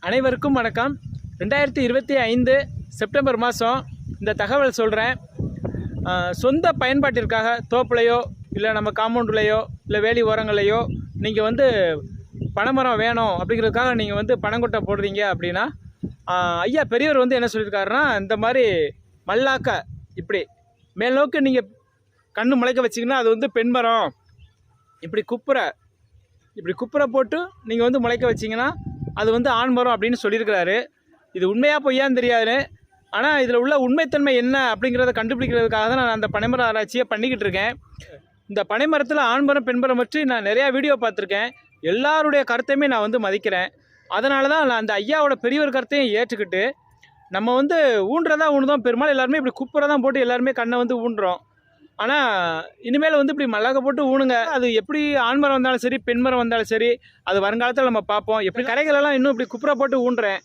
அனைவருக்கும் வணக்கம். 2025 செப்டம்பர் மாதம் இந்த தகவல் சொல்கிறேன். சொந்த பயன்பாட்டிற்காக தோப்புலையோ இல்லை நம்ம காம்பவுண்ட்லேயோ இல்லை வேலி ஓரங்களையோ நீங்கள் வந்து பனைமரம் வேணும் அப்படிங்கிறதுக்காக நீங்கள் வந்து பனங்கொட்டை போடுறீங்க அப்படின்னா ஐயா பெரியவர் வந்து என்ன சொல்லியிருக்காருன்னா, இந்த மாதிரி மல்லாக்க இப்படி மேல் நோக்கி நீங்கள் கண்ணு முளைக்க வச்சிங்கன்னா அது வந்து பெண்மரம். இப்படி குப்புரை போட்டு நீங்கள் வந்து முளைக்க வச்சிங்கன்னா அது வந்து ஆண் மரம் அப்படின்னு சொல்லியிருக்கிறாரு. இது உண்மையாக பொய்யான்னு தெரியாது. ஆனால் இதில் உள்ள உண்மைத்தன்மை என்ன அப்படிங்கிறத கண்டுபிடிக்கிறதுக்காக தான் நான் அந்த பனைமர ஆராய்ச்சியை பண்ணிக்கிட்டு இருக்கேன். இந்த பனைமரத்தில் ஆண்மரம் பெண்மரம் பற்றி நான் நிறையா வீடியோ பார்த்துருக்கேன். எல்லாருடைய கருத்தையுமே நான் வந்து மதிக்கிறேன். அதனால தான் நான் அந்த ஐயாவோட பெரியவர் கருத்தையும் ஏற்றுக்கிட்டு நம்ம வந்து ஊன்றதான் பெரும்பாலும் எல்லாருமே இப்படி குப்புரை தான் போட்டு எல்லாருமே கண்ணை வந்து ஊன்றோம். ஆனால் இனிமேல் வந்து இப்படி மல்லாக்க போட்டு ஊனுங்க. அது எப்படி ஆண்மரம் வந்தாலும் சரி பெண்மரம் வந்தாலும் சரி அது வருங்காலத்தில் நம்ம பார்ப்போம். எப்படி கரைகளெல்லாம் இன்னும் இப்படி குப்புரை போட்டு ஊன்றேன்.